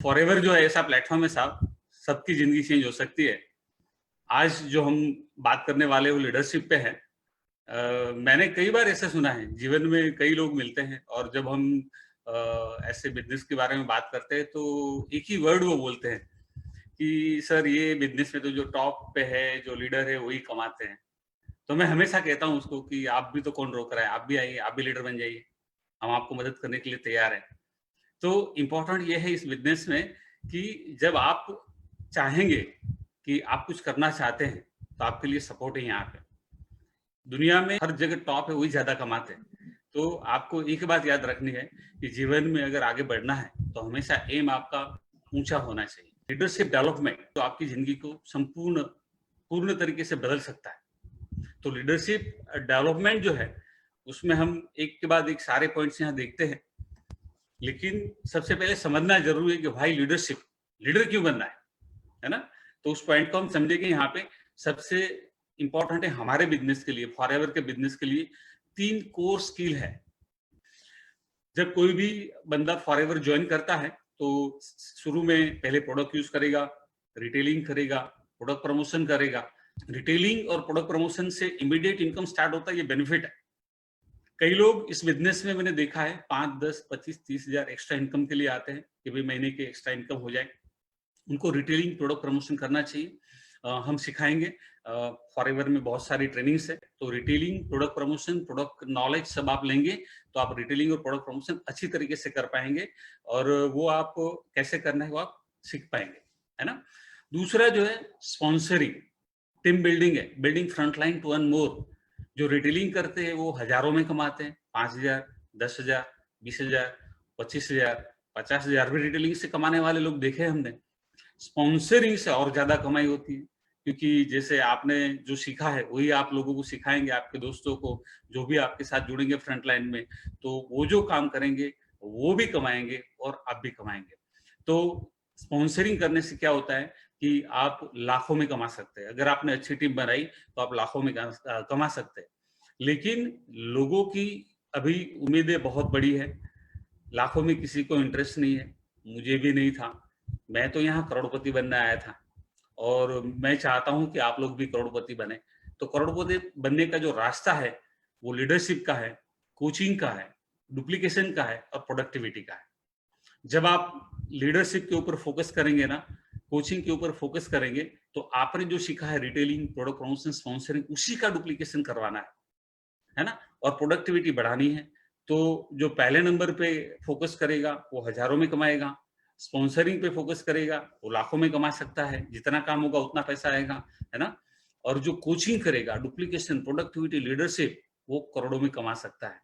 Forever जो है ऐसा प्लेटफॉर्म है साहब, सबकी जिंदगी चेंज हो सकती है। आज जो हम बात करने वाले वो लीडरशिप पे है। मैंने कई बार ऐसा सुना है, जीवन में कई लोग मिलते हैं और जब हम ऐसे बिजनेस के बारे में बात करते हैं तो एक ही वर्ड वो बोलते हैं कि सर ये बिजनेस में तो जो टॉप पे है, जो लीडर है वही कमाते हैं। तो मैं हमेशा कहता हूँ उसको कि आप भी तो कौन रोक रहा है, आप भी आइए, आप भी लीडर बन जाइए, हम आपको मदद करने के लिए तैयार हैं। तो इम्पोर्टेंट ये है इस बिजनेस में कि जब आप चाहेंगे कि आप कुछ करना चाहते हैं तो आपके लिए सपोर्ट है यहाँ पे। दुनिया में हर जगह टॉप है वही ज्यादा कमाते हैं। तो आपको एक बात याद रखनी है कि जीवन में अगर आगे बढ़ना है तो हमेशा एम आपका ऊंचा होना चाहिए। लीडरशिप डेवलपमेंट तो आपकी जिंदगी को पूर्ण तरीके से बदल सकता है। तो लीडरशिप डेवलपमेंट जो है उसमें हम एक के बाद एक सारे पॉइंट्स यहाँ देखते हैं, लेकिन सबसे पहले समझना जरूरी है कि भाई लीडर क्यों बनना है ना। तो उस पॉइंट को हम समझेंगे यहाँ पे। सबसे इंपॉर्टेंट है हमारे बिजनेस के लिए, फॉरएवर के बिजनेस के लिए 3 कोर स्किल है। जब कोई भी बंदा फॉरएवर ज्वाइन करता है तो शुरू में पहले प्रोडक्ट यूज करेगा, रिटेलिंग करेगा, प्रोडक्ट प्रमोशन करेगा। रिटेलिंग और प्रोडक्ट प्रमोशन से इमीडिएट इनकम स्टार्ट होता है, ये बेनिफिट है। कई लोग इस बिजनेस में मैंने देखा है 5, 10, 25, 30 हजार एक्स्ट्रा इनकम के लिए आते हैं कि भाई महीने के एक्स्ट्रा इनकम हो जाए। उनको रिटेलिंग प्रोडक्ट प्रमोशन करना चाहिए। हम सिखाएंगे। फॉरएवर में बहुत सारी ट्रेनिंग्स है, तो retailing, product promotion, product knowledge सब आप लेंगे तो आप रिटेलिंग और प्रोडक्ट प्रमोशन अच्छी तरीके से कर पाएंगे और वो आप कैसे करना है वो आप सीख पाएंगे, है ना। दूसरा जो है स्पॉन्सरिंग, टीम बिल्डिंग है, building frontline to earn more. जो रिटेलिंग करते हैं वो हजारों में कमाते हैं, 5,000, 10,000, 20,000, 25,000, 50,000 भी रिटेलिंग से कमाने वाले लोग देखे हमने। स्पॉन्सरिंग से और ज्यादा कमाई होती है, क्योंकि जैसे आपने जो सीखा है वही आप लोगों को सिखाएंगे, आपके दोस्तों को, जो भी आपके साथ जुड़ेंगे फ्रंट लाइन में, तो वो जो काम करेंगे वो भी कमाएंगे और आप भी कमाएंगे। तो स्पॉन्सरिंग करने से क्या होता है कि आप लाखों में कमा सकते हैं। अगर आपने अच्छी टीम बनाई तो आप लाखों में कमा सकते हैं। लेकिन लोगों की अभी उम्मीदें बहुत बड़ी है, लाखों में किसी को इंटरेस्ट नहीं है, मुझे भी नहीं था। मैं तो यहाँ करोड़पति बनने आया था और मैं चाहता हूँ कि आप लोग भी करोड़पति बने। तो करोड़पति बनने का जो रास्ता है वो लीडरशिप का है, कोचिंग का है, डुप्लीकेशन का है और प्रोडक्टिविटी का है। जब आप लीडरशिप के ऊपर फोकस करेंगे ना, कोचिंग के ऊपर फोकस करेंगे, तो आपने जो सीखा है रिटेलिंग, प्रोडक्ट प्रमोशन, स्पॉन्सरिंग, उसी का डुप्लीकेशन करवाना है ना, और प्रोडक्टिविटी बढ़ानी है। तो जो पहले नंबर पे फोकस करेगा वो हजारों में कमाएगा, स्पॉन्सरिंग पे फोकस करेगा वो लाखों में कमा सकता है, जितना काम होगा उतना पैसा आएगा, है ना। और जो कोचिंग करेगा, डुप्लीकेशन, प्रोडक्टिविटी, लीडरशिप, वो करोड़ों में कमा सकता है।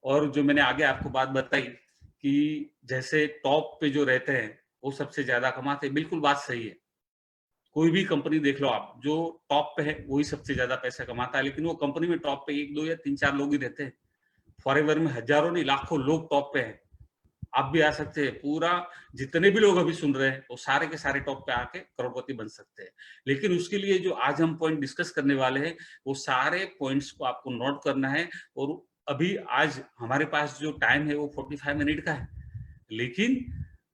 और जो मैंने आगे आपको बात बताई कि जैसे टॉप पे जो रहते हैं वो सबसे ज्यादा कमाते हैं, बिल्कुल बात सही है। कोई भी कंपनी देख लो आप, जो टॉप पे है वही सबसे ज्यादा पैसा कमाता है, लेकिन वो कंपनी में टॉप पे 1, 2 या 3, 4 लोग ही रहते हैं। फॉरएवर में हजारों नहीं लाखों लोग टॉप पे हैं। आप भी आ सकते हैं, पूरा जितने भी लोग अभी सुन रहे हैं वो सारे के सारे टॉप पे आके करोड़पति बन सकते हैं। लेकिन उसके लिए जो आज हम पॉइंट डिस्कस करने वाले हैं वो सारे पॉइंट्स को आपको नोट करना है। और अभी आज हमारे पास जो टाइम है वो 45 मिनट का है, लेकिन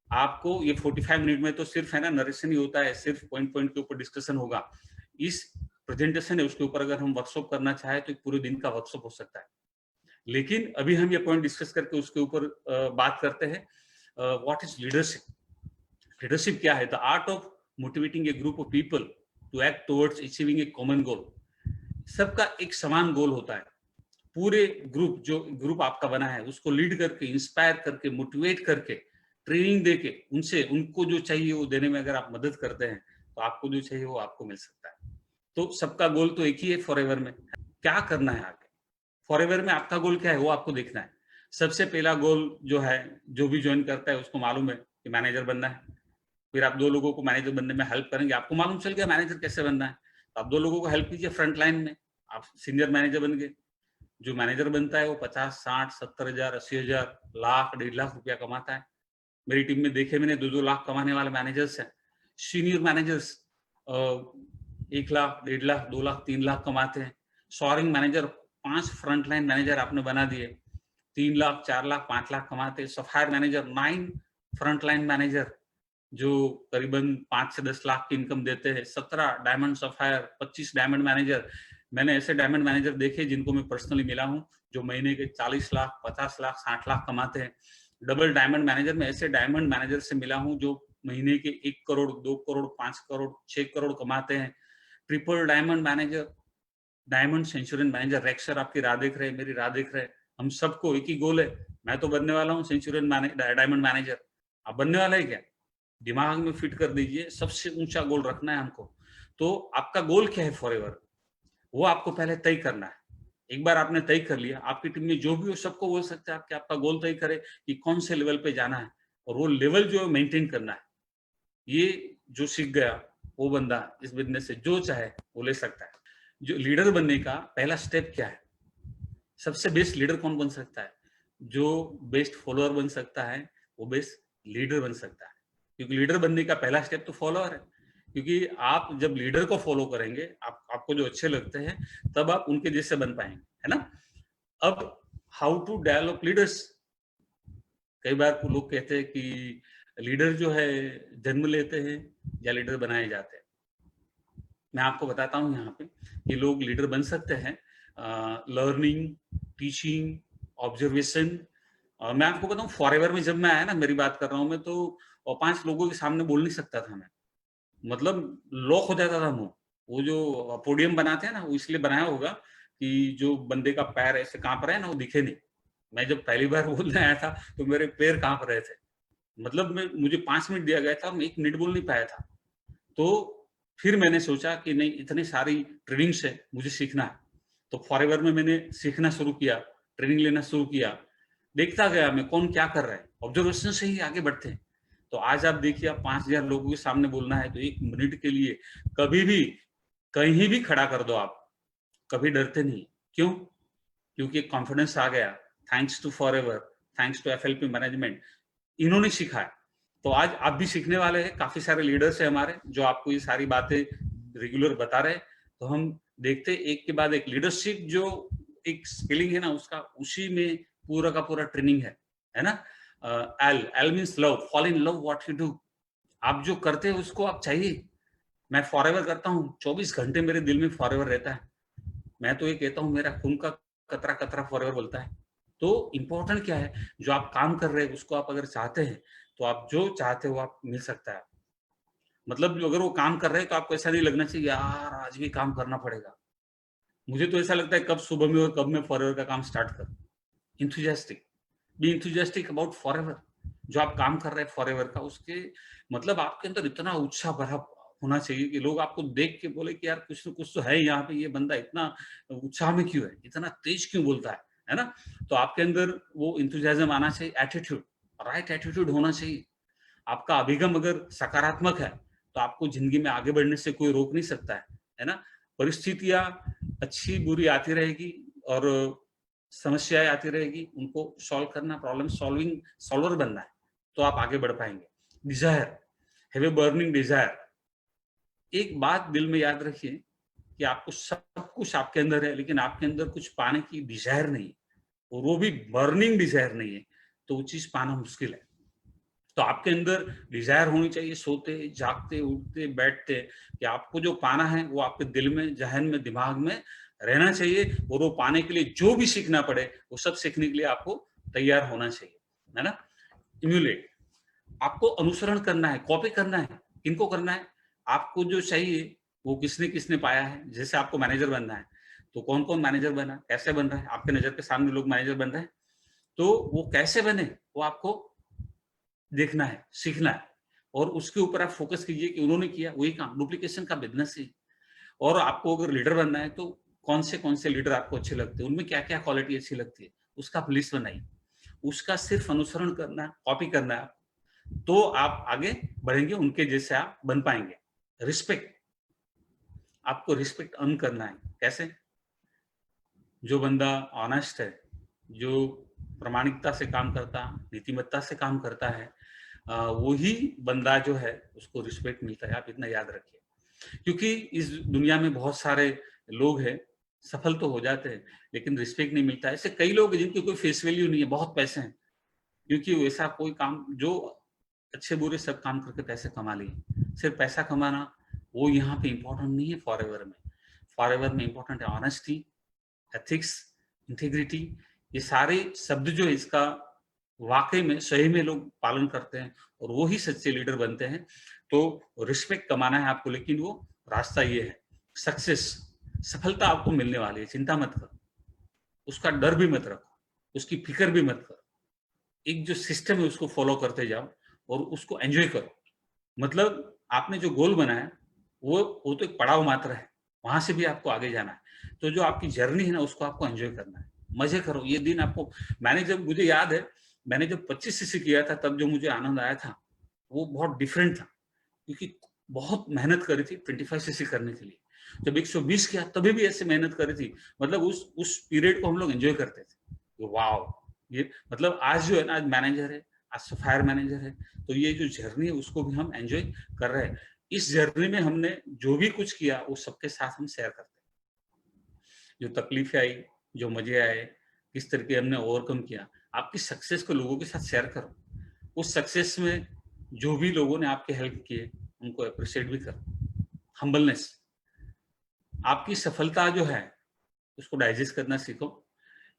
आपको ये 45 मिनट में तो सिर्फ है ना नरेशन ही होता है, सिर्फ पॉइंट पॉइंट के ऊपर डिस्कशन होगा। इस प्रेजेंटेशन है उसके ऊपर अगर हम वर्कशॉप करना चाहे तो पूरे दिन का वर्कशॉप हो सकता है। लेकिन अभी हम ये पॉइंट डिस्कस करके उसके ऊपर बात करते हैं। What is leadership. लीडरशिप क्या है? The art of motivating a group of people to act towards achieving a common goal. सबका एक समान गोल होता है। पूरे ग्रुप, जो ग्रुप आपका बना है, उसको लीड करके, इंस्पायर करके, मोटिवेट करके, ट्रेनिंग देके, उनसे उनको जो चाहिए वो देने में अगर आप मदद करते हैं तो आपको जो चाहिए वो आपको मिल सकता है। तो सबका गोल तो एक ही है फॉरएवर में, क्या करना है आगे। फॉरएवर में आपका गोल क्या है वो आपको देखना है। सबसे पहला गोल जो है, जो भी ज्वाइन करता है उसको मालूम है कि मैनेजर बनना है। फिर आप 2 लोगों को मैनेजर बनने में हेल्प करेंगे, आपको मालूम चल गया मैनेजर कैसे बनना है, तो आप 2 लोगों को हेल्प कीजिए फ्रंट लाइन में, आप सीनियर मैनेजर बन गए। जो मैनेजर बनता है वो 50, 60, 70,000, 80,000, लाख, 1.5 लाख रुपया कमाता है। मेरी टीम में देखे मैंने 2-2 लाख कमाने वाले मैनेजर्स हैं। सीनियर मैनेजर्स 1 लाख, 1.5 लाख, 2 लाख, 3 लाख कमाते हैं। Shoring manager 5 front line manager आपने बना दिए, 3 लाख, 4 लाख, 5 लाख कमाते हैं। Sapphire manager 9 front line manager जो करीबन 5 से 10 लाख की इनकम देते हैं, 17 डायमंड सफायर, 25 डायमंड मैनेजर। मैंने ऐसे डायमंड मैनेजर देखे जिनको मैं पर्सनली मिला हूँ, जो महीने के 40 लाख, 50 लाख, 60 लाख कमाते हैं। डबल डायमंड मैनेजर में ऐसे डायमंड मैनेजर से मिला हूँ जो महीने के 1 करोड़, 2 करोड़, 5 करोड़, 6 करोड़ कमाते हैं। Triple diamond manager, diamond centurion manager, रेक्सर आपकी राह देख रहे हैं, मेरी राह देख रहे हैं। हम सबको एक ही गोल है, मैं तो बनने वाला हूँ सेंचुरियन डायमंड मैनेजर। आप बनने वाला है क्या? दिमाग में फिट कर दीजिए, सबसे ऊंचा गोल रखना है हमको। तो आपका गोल क्या है फॉरएवर, वो आपको पहले तय करना है। एक बार आपने तय कर लिया, आपकी टीम में जो भी हो सबको बोल सकते हैं कि आपका गोल तय करे कि कौन से लेवल पे जाना है, और वो लेवल जो है मेंटेन करना है। ये जो सीख गया वो बंदा इस बिजनेस से जो चाहे वो ले सकता है। जो लीडर बनने का पहला स्टेप क्या है? सबसे बेस्ट लीडर कौन बन सकता है? जो बेस्ट फॉलोअर बन सकता है वो बेस्ट लीडर बन सकता है, क्योंकि लीडर बनने का पहला स्टेप तो फॉलोअर है। क्योंकि आप जब लीडर को फॉलो करेंगे, आपको जो अच्छे लगते हैं, तब आप उनके जैसे बन पाएंगे, है ना? अब हाउ टू डेवलप लीडर्स। कई बार लोग कहते हैं कि लीडर जो है जन्म लेते हैं या लीडर बनाए जाते हैं। मैं आपको बताता हूँ यहाँ पे कि लोग लीडर बन सकते हैं लर्निंग, टीचिंग, ऑब्जर्वेशन। मैं आपको बताऊँ, फॉरएवर में जब मैं आया ना, मेरी बात कर रहा हूँ मैं, तो 5 लोगों के सामने बोल नहीं सकता था मैं। मतलब लॉक हो जाता था मुंह। वो जो पोडियम बनाते हैं ना, वो इसलिए बनाया होगा कि जो बंदे का पैर ऐसे कांप रहा है ना, वो दिखे नहीं। मैं जब पहली बार बोलने आया था तो मेरे पैर कांप रहे थे। मतलब मुझे 5 मिनट दिया गया था और मैं 1 मिनट बोल नहीं पाया था। तो फिर मैंने सोचा कि नहीं, इतनी सारी ट्रेनिंग्स है, मुझे सीखना है। तो फॉरएवर में मैंने सीखना शुरू किया, ट्रेनिंग लेना शुरू किया। देखता गया मैं कौन क्या कर रहा है, ऑब्जर्वेशन से ही आगे बढ़ते हैं। तो आज आप देखिए, आप 5000 लोगों के सामने बोलना है तो 1 मिनट के लिए कभी भी कहीं भी खड़ा कर दो आप, कभी डरते नहीं। क्यों? क्योंकि कॉन्फिडेंस आ गया, thanks to Forever, thanks to FLP management. इन्होंने सिखा है। तो आज आप भी सीखने वाले हैं। काफी सारे लीडर्स हैं हमारे जो आपको ये सारी बातें रेगुलर बता रहे हैं। तो हम देखते हैं एक के बाद एक लीडरशिप जो एक स्किलिंग है ना, उसका उसी में पूरा का पूरा ट्रेनिंग है ना? L L means love, fall in love what you do. आप जो करते हैं उसको आप चाहिए। मैं फॉरएवर करता हूँ, 24 घंटे मेरे दिल में फॉरएवर रहता है। मैं तो ये कहता हूँ, मेरा खून का कतरा कतरा फॉरएवर बोलता है। तो इम्पोर्टेंट क्या है, जो आप काम कर रहे हैं उसको आप अगर चाहते हैं तो आप जो चाहते हो आप मिल सकता है। मतलब जो अगर वो काम कर रहे हैं तो आपको ऐसा नहीं लगना चाहिए यार आज भी काम करना पड़ेगा। मुझे तो ऐसा लगता है कब सुबह में और कब मैं फॉरएवर का काम स्टार्ट करूं। Enthusiastic, be enthusiastic about Forever. जो आप काम कर रहे हैं फॉरएवर का, उसके मतलब आपके अंदर इतना उत्साह भरा होना चाहिए कि लोग आपको देख के बोले कि यार कुछ न कुछ तो है यहाँ पे, ये बंदा इतना उत्साह में क्यों है, इतना तेज क्यों बोलता है ना? तो आपके अंदर वो इंथुजियाज्म आना चाहिए, एटीट्यूड, राइट एटीट्यूड होना चाहिए। आपका अभिगम अगर सकारात्मक है तो आपको जिंदगी में आगे बढ़ने से कोई रोक नहीं सकता है ना? परिस्थितियां अच्छी बुरी आती रहेगी और समस्याएं आती रहेगी, उनको सॉल्व करना, प्रॉब्लम सॉल्विंग सॉल्वर बनना है, तो आप आगे बढ़ पाएंगे। Desire, have a burning desire. एक बात दिल में याद रखिए कि आपको सब कुछ आपके अंदर है, लेकिन आपके अंदर कुछ पाने की डिजायर नहीं है, और वो भी बर्निंग डिजायर नहीं है, तो वो चीज पाना मुश्किल है। तो आपके अंदर डिजायर होनी चाहिए, सोते जागते उठते बैठते, कि आपको जो पाना है वो आपके दिल में, जहन में, दिमाग में रहना चाहिए, और वो पाने के लिए जो भी सीखना पड़े वो सब सीखने के लिए आपको तैयार होना चाहिए, है ना? इम्यूलेट, आपको अनुसरण करना है, कॉपी करना है। किनको करना है? आपको जो चाहिए वो किसने किसने पाया है। जैसे आपको मैनेजर बनना है तो कौन कौन मैनेजर बना, कैसे बन रहा है, आपके नजर के सामने लोग मैनेजर बन रहे हैं, तो वो कैसे बने वो आपको देखना है, सीखना है, और उसके ऊपर आप फोकस कीजिए कि उन्होंने किया वही काम। डुप्लीकेशन का बिजनेस है। और आपको अगर लीडर बनना है तो कौन से लीडर आपको अच्छे लगते हैं, उनमें क्या क्या क्वालिटी अच्छी लगती है, उसका आप लिस्ट बनाइए। उसका सिर्फ अनुसरण करना है, कॉपी करना है, तो आप आगे बढ़ेंगे, उनके जैसे आप बन पाएंगे। रिस्पेक्ट, आपको रिस्पेक्ट अर्न करना है। कैसे? जो बंदा ऑनेस्ट है, जो प्रामाणिकता से काम करता, नीतिमत्ता से काम करता है, वही बंदा जो है उसको रिस्पेक्ट मिलता है। आप इतना याद रखिए, क्योंकि इस दुनिया में बहुत सारे लोग हैं, सफल तो हो जाते हैं लेकिन रिस्पेक्ट नहीं मिलता है। ऐसे कई लोग हैं जिनकी कोई फेस वैल्यू नहीं है, बहुत पैसे हैं, क्योंकि वैसा कोई काम जो अच्छे बुरे सब काम करके पैसे कमा लिए। सिर्फ पैसा कमाना वो यहाँ पे इम्पोर्टेंट नहीं है फॉरएवर में। फॉरएवर में इम्पोर्टेंट है ऑनेस्टी, एथिक्स, इंटीग्रिटी। ये सारे शब्द जो है इसका वाकई में सही में लोग पालन करते हैं और वो ही सच्चे लीडर बनते हैं। तो रिस्पेक्ट कमाना है आपको, लेकिन वो रास्ता ये है सक्सेस, सफलता आपको मिलने वाली है, चिंता मत करो, उसका डर भी मत रखो, उसकी फिक्र भी मत करो। एक जो सिस्टम है उसको फॉलो करते जाओ और उसको एंजॉय करो। मतलब आपने जो गोल बनाया वो तो एक पड़ाव मात्र है, वहां से भी आपको आगे जाना है। तो जो आपकी जर्नी है ना उसको आपको एंजॉय करना है, मजे करो। ये दिन आपको, मुझे याद है मैंने जब 25 सीसी किया था तब जो मुझे आनंद आया था वो बहुत डिफरेंट था, क्योंकि बहुत मेहनत करी थी 25 सीसी करने के लिए। जब 120 किया तभी भी ऐसे मेहनत करी थी, मतलब उस पीरियड को हम लोग एंजॉय करते थे। वाओ, ये मतलब आज जो है ना, आज मैनेजर है, आज फायर मैनेजर है, तो ये जो जर्नी है उसको भी हम एंजॉय कर रहे हैं। इस जर्नी में हमने जो भी कुछ किया वो सबके साथ हम शेयर करते हैं। जो तकलीफें आई, जो मजे आए, किस तरीके हमने ओवरकम किया, आपकी सक्सेस को लोगों के साथ शेयर करो। उस सक्सेस में जो भी लोगों ने आपकी हेल्प किए उनको अप्रिशिएट भी करो। हम्बलनेस, आपकी सफलता जो है उसको डाइजेस्ट करना सीखो।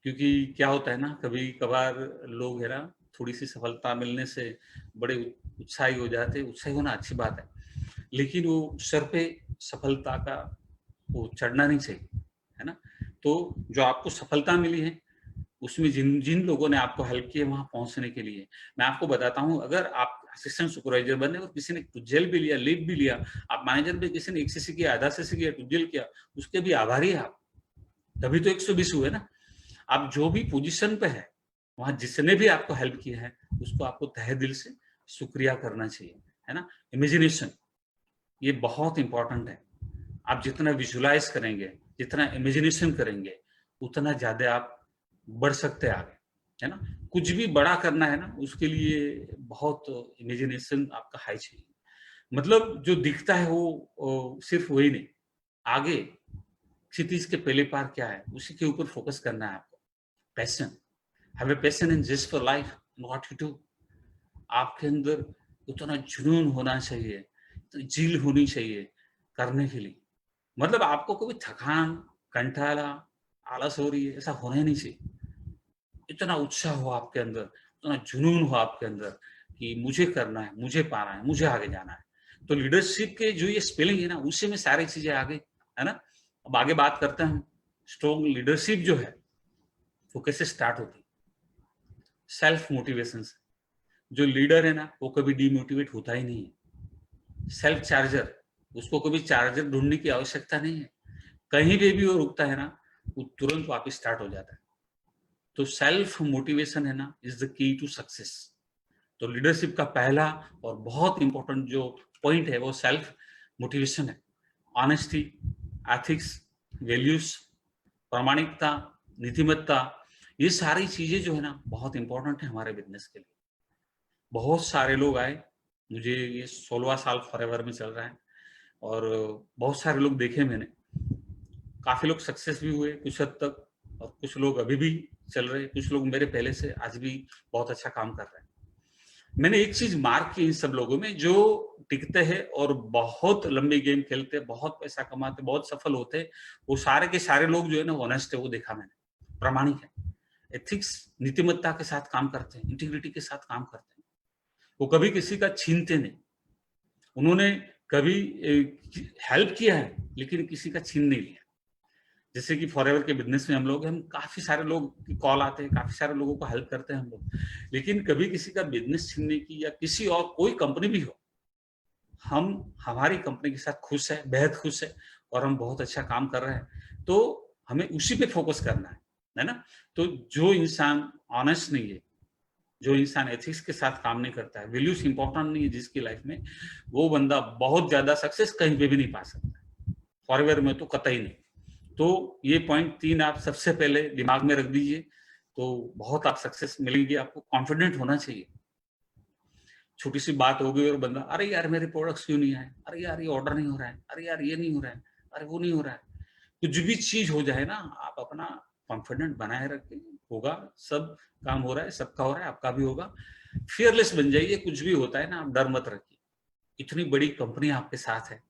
क्योंकि क्या होता है ना, कभी कभार लोग है ना थोड़ी सी सफलता मिलने से बड़े उत्साही हो जाते हैं। उत्साही होना अच्छी बात है, लेकिन वो सर पे सफलता का वो चढ़ना नहीं चाहिए, है ना। तो जो आपको सफलता मिली है उसमें जिन जिन लोगों ने आपको हेल्प की है वहां पहुंचने के लिए, मैं आपको बताता हूँ, अगर आप असिस्टेंट सुपरवाइजर बने और किसी ने टुजेल भी लिया, लीव भी लिया, आप मैनेजर भी किसी ने 1 सीसी किया, आधा सीसी किया, टुजेल किया, उसके भी आभारी है आप, तभी तो 120 हुए ना। आप जो भी पोजीशन पे है वहां जिसने भी आपको हेल्प किया है उसको आपको तहे दिल से शुक्रिया करना चाहिए, है ना। इमेजिनेशन, ये बहुत इंपॉर्टेंट है। आप जितना विजुलाइज करेंगे, जितना इमेजिनेशन करेंगे, उतना ज्यादा आप बढ़ सकते हैं आगे, है ना। कुछ भी बड़ा करना है ना उसके लिए बहुत इमेजिनेशन आपका हाई चाहिए। मतलब जो दिखता है वो सिर्फ वही नहीं, आगे क्षितिज के पहले पार क्या है उसी के ऊपर फोकस करना है आपको। Passion, have a passion in just for life in what you do. आपके अंदर उतना जुनून होना चाहिए, तो जील होनी चाहिए करने के लिए। मतलब आपको कभी थकान, कंटाला, आलस हो रही है ऐसा होना ही नहीं चाहिए। इतना उत्साह हो आपके अंदर, इतना जुनून हो आपके अंदर कि मुझे करना है, मुझे पाना है, मुझे आगे जाना है। तो लीडरशिप के जो ये स्पेलिंग है ना उसी में सारी चीजें आगे, है ना। अब आगे बात करते हैं हम, स्ट्रॉन्ग लीडरशिप जो है वो कैसे स्टार्ट होती है? सेल्फ मोटिवेशन से। जो लीडर है ना वो कभी डीमोटिवेट होता ही नहीं है। सेल्फ चार्जर, उसको कभी चार्जर ढूंढने की आवश्यकता नहीं है, कहीं पे भी वो रुकता है ना वो तुरंत वापस स्टार्ट हो जाता है। तो सेल्फ मोटिवेशन है ना is the key to success. तो लीडरशिप का पहला और बहुत इंपॉर्टेंट जो पॉइंट है वो सेल्फ मोटिवेशन है। ऑनेस्टी, एथिक्स, वैल्यूज, प्रामाणिकता, नीतिमत्ता, ये सारी चीजें जो है ना बहुत इंपॉर्टेंट है हमारे बिजनेस के लिए। बहुत सारे लोग आए, मुझे ये 16वां साल फॉरएवर में चल रहा है और बहुत सारे लोग देखे मैंने। काफी लोग सक्सेस भी हुए कुछ हद तक, और कुछ लोग अभी भी चल रहे, कुछ लोग मेरे पहले से आज भी बहुत अच्छा काम कर रहे हैं। मैंने एक चीज मार्क की इन सब लोगों में, जो टिकते हैं और बहुत लंबी गेम खेलते, बहुत पैसा कमाते, बहुत सफल होते, वो सारे के सारे लोग जो है ना ऑनेस्ट है, वो देखा मैंने, प्रामाणिक है, एथिक्स, नीतिमत्ता के साथ काम करते हैं, इंटीग्रिटी के साथ काम करते हैं। वो कभी किसी का छीनते नहीं। उन्होंने कभी हेल्प किया है लेकिन किसी का छीन नहीं लिया। जैसे कि फॉरएवर के बिजनेस में हम लोग, हम काफी सारे लोग की कॉल आते हैं, काफी सारे लोगों को हेल्प करते हैं हम लोग, लेकिन कभी किसी का बिजनेस छीनने की या किसी और कोई कंपनी भी हो, हम हमारी कंपनी के साथ खुश है, बेहद खुश है और हम बहुत अच्छा काम कर रहे हैं, तो हमें उसी पे फोकस करना है ना। तो जो इंसान ऑनेस्ट नहीं है, जो इंसान एथिक्स के साथ काम नहीं करता है, वैल्यूज इंपॉर्टेंट नहीं है जिसकी लाइफ में, वो बंदा बहुत ज्यादा सक्सेस कहीं पे भी नहीं पा सकता, फॉरएवर में तो कतई नहीं। तो ये पॉइंट 3 आप सबसे पहले दिमाग में रख दीजिए, तो बहुत आप सक्सेस मिलेंगे। आपको कॉन्फिडेंट होना चाहिए। छोटी सी बात हो गई और बंदा, अरे यार मेरे प्रोडक्ट्स क्यों नहीं आए, अरे यार ये ऑर्डर नहीं हो रहा है, अरे यार ये नहीं हो रहा है, अरे वो नहीं हो रहा है। कुछ भी चीज हो जाए ना, आप अपना कॉन्फिडेंट बनाए रखें, होगा, सब काम हो रहा है, सबका हो रहा है, आपका भी होगा। फियरलेस बन जाइए, कुछ भी होता है ना, आप डर मत रखिए। इतनी बड़ी कंपनी आपके साथ है,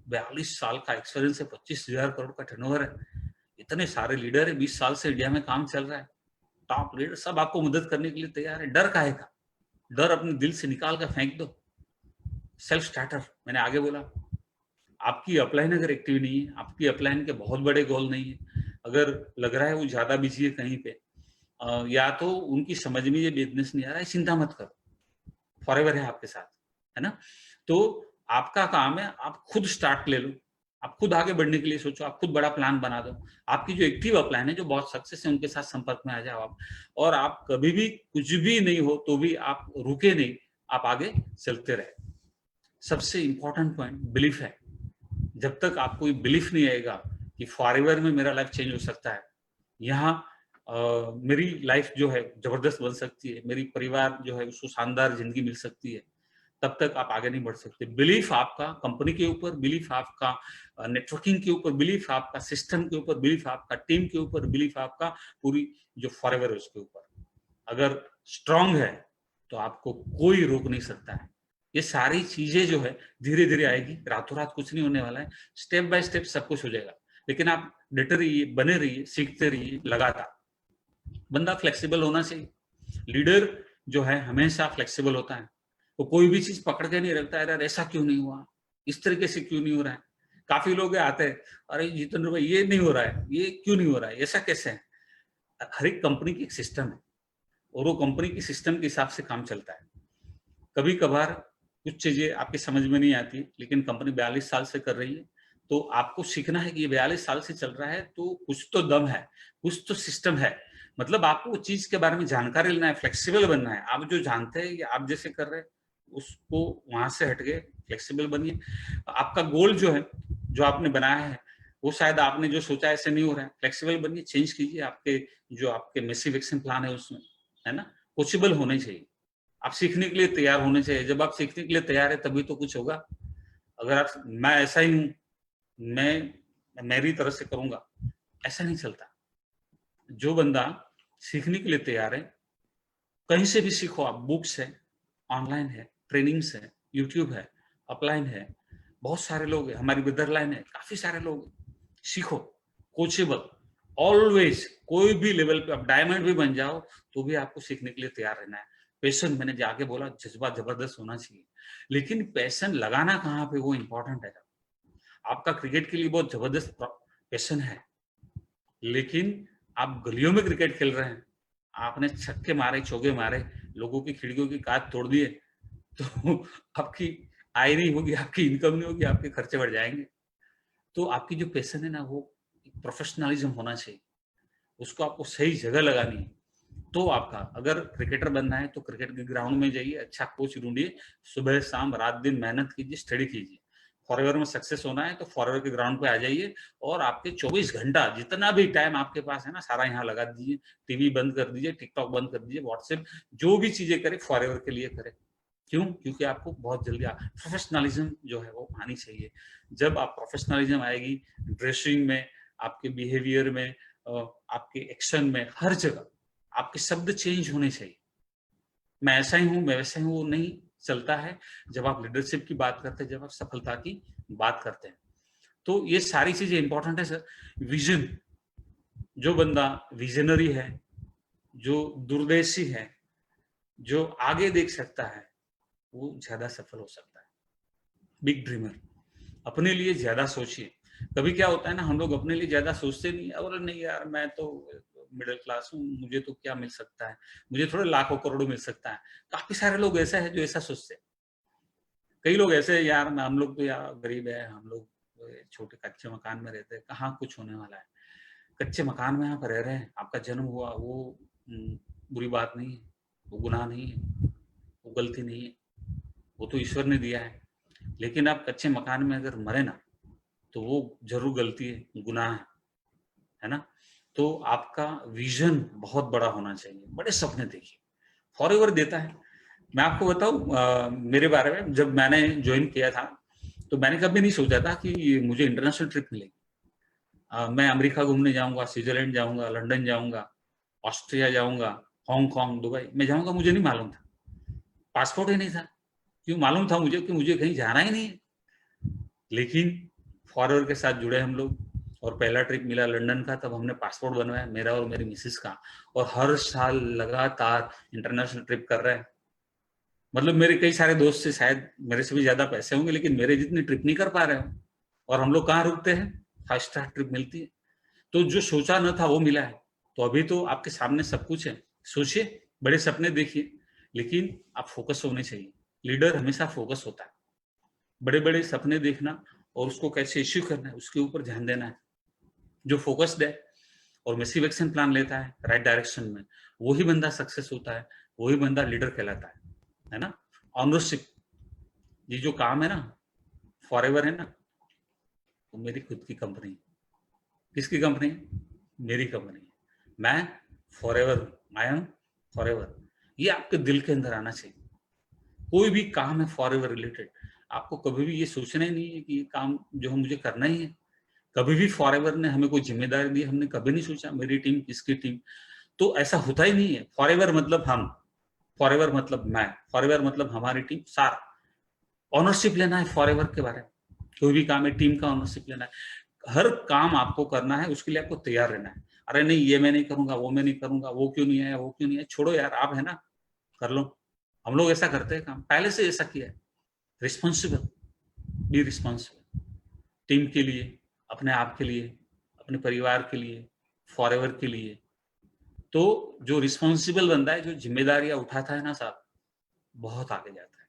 42 साल का एक्सपीरियंस है, 25,000 करोड़ का टर्नओवर है, इतने सारे लीडर है, 20 साल से इंडिया में काम चल रहा है, टॉप लीडर सब आपको मदद करने के लिए तैयार है। डर काहे का? डर अपने दिल से निकाल कर फेंक दो। सेल्फ स्टार्टर, मैंने आगे बोला, आपकी अपलाइन अगर एक्टिव नहीं है, आपकी अपलाइन के बहुत बड़े गोल नहीं है, अगर लग रहा है वो ज्यादा बिजी है कहीं पे, या तो उनकी समझ में ये बिजनेस नहीं आ रहा है, चिंता मत करो, फॉरएवर है आपके साथ, है ना। तो आपका काम है, आप खुद स्टार्ट ले लो, आप खुद आगे बढ़ने के लिए सोचो, आप खुद बड़ा प्लान बना दो। आपकी जो एक्टिव अपलाइन है, जो बहुत सक्सेस है, उनके साथ संपर्क में आ जाओ आप, और आप कभी भी कुछ भी नहीं हो तो भी आप रुके नहीं, आप आगे चलते रहे। सबसे इंपॉर्टेंट पॉइंट बिलीफ है। जब तक आपको बिलीफ नहीं आएगा कि फॉरएवर में मेरा लाइफ चेंज हो सकता है, यहाँ मेरी लाइफ जो है जबरदस्त बन सकती है, मेरी परिवार जो है उसको शानदार जिंदगी मिल सकती है, तब तक आप आगे नहीं बढ़ सकते। बिलीफ आपका कंपनी के ऊपर, बिलीफ आपका नेटवर्किंग के ऊपर, बिलीफ आपका सिस्टम के ऊपर, बिलीफ आपका टीम के ऊपर, बिलीफ आपका पूरी जो फॉरएवर है उसके ऊपर अगर स्ट्रांग है तो आपको कोई रोक नहीं सकता है। ये सारी चीजें जो है धीरे धीरे आएगी, रातों रात कुछ नहीं होने वाला है, स्टेप बाय स्टेप सब कुछ हो जाएगा। लेकिन आप डटे रहिए, बने रहिए, सीखते रहिए लगातार। बंदा फ्लेक्सिबल होना चाहिए। लीडर जो है हमेशा फ्लेक्सिबल होता है, वो कोई भी चीज पकड़ के नहीं रखता है, यार ऐसा क्यों नहीं हुआ, इस तरीके से क्यों नहीं हो रहा है। काफी लोग आते हैं, अरे जितेंद्र भाई ये नहीं हो रहा है, ये क्यों नहीं हो रहा है, ऐसा कैसे है। हर एक कंपनी की एक सिस्टम है और वो कंपनी की सिस्टम के हिसाब से काम चलता है। कभी कभार कुछ चीजें आपकी समझ में नहीं आती, लेकिन कंपनी 42 साल से कर रही है, तो आपको सीखना है कि ये 42 साल से चल रहा है तो कुछ तो दम है, कुछ तो सिस्टम है। मतलब आपको उस चीज के बारे में जानकारी लेना है, फ्लेक्सिबल बनना है। आप जो जानते हैं या आप जैसे कर रहे हैं उसको वहां से हटके फ्लेक्सिबल बनिए। आपका गोल जो है, जो आपने बनाया है, वो शायद आपने जो सोचा ऐसे नहीं हो रहा है, फ्लेक्सिबल बनिए, चेंज कीजिए। आपके जो आपके मैसिव एक्शन प्लान है उसमें, है ना, कोचेबल होने चाहिए। आप सीखने के लिए तैयार होने चाहिए। जब आप सीखने के लिए तैयार है तभी तो कुछ होगा। अगर आप मैं ऐसा ही हूँ, मैं मेरी तरह से करूंगा, ऐसा नहीं चलता। जो बंदा सीखने के लिए तैयार है, कहीं से भी सीखो आप, बुक्स है, ऑनलाइन है, ट्रेनिंग्स है, यूट्यूब है, अपलाइन है, बहुत सारे लोग हैं, हमारी विदर लाइन है, काफी सारे लोग हैं। सीखो, कोचेबल, ऑलवेज। कोई भी लेवल पे आप डायमंड भी बन जाओ तो भी आपको सीखने के लिए तैयार रहना है। पैशन, मैंने जाके बोला, जज्बा जबरदस्त होना चाहिए, लेकिन पैशन लगाना कहाँ पे वो इंपॉर्टेंट है। आपका क्रिकेट के लिए बहुत जबरदस्त पैशन है, लेकिन आप गलियों में क्रिकेट खेल रहे हैं, आपने छक्के मारे, चौके मारे, लोगों की खिड़कियों की कांच तोड़ दिए, तो आपकी आय नहीं होगी, आपकी इनकम नहीं होगी, आपके खर्चे बढ़ जाएंगे। तो आपकी जो पैशन है ना, वो प्रोफेशनलिज्म होना चाहिए, उसको आपको सही जगह लगानी है। तो आपका अगर क्रिकेटर बनना है तो क्रिकेट के ग्राउंड में जाइए, अच्छा कोच ढूंढिए, सुबह शाम रात दिन मेहनत कीजिए, स्टडी कीजिए। फॉरएवर में सक्सेस होना है तो फॉरएवर के ग्राउंड पे आ जाइए, और आपके 24 घंटा जितना भी टाइम आपके पास है ना, सारा यहाँ लगा दीजिए। टीवी बंद कर दीजिए, टिकटॉक बंद कर दीजिए, व्हाट्सएप, जो भी चीजें करे फॉरएवर के लिए करे। क्यों? क्योंकि आपको बहुत जल्दी प्रोफेशनलिज्म जो है वो आनी चाहिए। जब आप प्रोफेशनलिज्म आएगी, ड्रेसिंग में, आपके बिहेवियर में, आपके एक्शन में, हर जगह आपके शब्द चेंज होने चाहिए। मैं ऐसा ही हूं, मैं वैसा ही हूं, वो नहीं चलता है। जब आप लीडरशिप की बात करते हैं, जब आप सफलता की बात करते हैं, तो ये सारी चीजें इंपॉर्टेंट है सर। विजन, जो बंदा विजनरी है, जो दूरदर्शी है, जो आगे देख सकता है, वो ज्यादा सफल हो सकता है। बिग ड्रीमर, अपने लिए ज्यादा सोचिए। कभी क्या होता है ना, हम लोग अपने लिए ज्यादा सोचते नहीं, और नहीं यार मैं तो मिडिल क्लास हूँ, मुझे तो क्या मिल सकता है, मुझे थोड़े लाखों करोड़ों मिल सकता है। काफी सारे लोग ऐसा है जो ऐसा सोचते हैं। कई लोग ऐसे, यार हम लोग तो यार गरीब है, हम लोग छोटे कच्चे मकान में रहते हैं, कहाँ कुछ होने वाला है। कच्चे मकान में आप रह रहे हैं, आपका जन्म हुआ, वो बुरी बात नहीं है, वो गुनाह नहीं है, वो गलती नहीं है, वो तो ईश्वर ने दिया है। लेकिन आप कच्चे मकान में अगर मरे ना, तो वो जरूर गलती है, गुनाह है ना। तो आपका विजन बहुत बड़ा होना चाहिए, बड़े सपने देखिए। फॉरएवर देता है। मैं आपको बताऊं मेरे बारे में, जब मैंने ज्वाइन किया था तो मैंने कभी नहीं सोचा था कि मुझे इंटरनेशनल ट्रिप मिलेगी। मैं अमेरिका घूमने जाऊंगा, स्विट्जरलैंड जाऊंगा, लंदन जाऊंगा, ऑस्ट्रिया जाऊंगा, हांगकांग, दुबई मैं जाऊंगा, मुझे नहीं मालूम था। पासपोर्ट ही नहीं था, क्यों मालूम था मुझे कि मुझे कहीं जाना ही नहीं है। लेकिन फॉरएवर के साथ जुड़े हम लोग, और पहला ट्रिप मिला लंदन का, तब हमने पासपोर्ट बनवाया मेरा और मेरी मिसेस का, और हर साल लगातार इंटरनेशनल ट्रिप कर रहे हैं। मतलब मेरे कई सारे दोस्त से शायद मेरे से भी ज्यादा पैसे होंगे, लेकिन मेरे जितनी ट्रिप नहीं कर पा रहे हो। और हम लोग कहाँ रुकते हैं, 5 स्टार ट्रिप मिलती है। तो जो सोचा न था वो मिला है। तो अभी तो आपके सामने सब कुछ है, सोचिए, बड़े सपने देखिए, लेकिन आप फोकस होने चाहिए। लीडर हमेशा फोकस होता है, बड़े बड़े सपने देखना और उसको कैसे इश्यू करना है उसके ऊपर ध्यान देना है। जो फोकस्ड है और मैसिव एक्शन प्लान लेता है राइट डायरेक्शन में, वही बंदा सक्सेस होता है, वही बंदा लीडर कहलाता है ना। ऑनरशिप, ये जो काम है ना, फॉरएवर है ना, वो मेरी खुद की कंपनी है। किसकी कंपनी है? मेरी कंपनी है। मैं फॉरएवर हूँ, आई एम फॉरएवर। ये आपके दिल के अंदर आना चाहिए। कोई भी काम है फॉरएवर रिलेटेड, आपको कभी भी ये सोचना ही नहीं है कि ये काम जो है मुझे करना ही है। कभी भी फॉरएवर ने हमें कोई जिम्मेदारी दी, हमने कभी नहीं सोचा मेरी टीम किसकी टीम, तो ऐसा होता ही नहीं है। फॉरएवर मतलब हम, फॉरएवर मतलब मैं, फॉरएवर मतलब हमारी टीम, सारा ऑनरशिप लेना है फॉरएवर के बारे में। कोई भी काम है टीम का ऑनरशिप लेना है। हर काम आपको करना है, उसके लिए आपको तैयार रहना है। अरे नहीं, ये मैं नहीं करूंगा, वो मैं नहीं करूंगा, वो क्यों नहीं आया, वो क्यों नहीं आया, छोड़ो यार, आप है ना, कर लो। हम लोग ऐसा करते हैं काम, पहले से ऐसा किया है। रिस्पॉन्सिबल, बी रिस्पॉन्सिबल, टीम के लिए, अपने आप के लिए, अपने परिवार के लिए, फॉरएवर के लिए। तो जो रिस्पॉन्सिबल बंदा है, जो जिम्मेदारियां उठाता है ना साहब, बहुत आगे जाता है।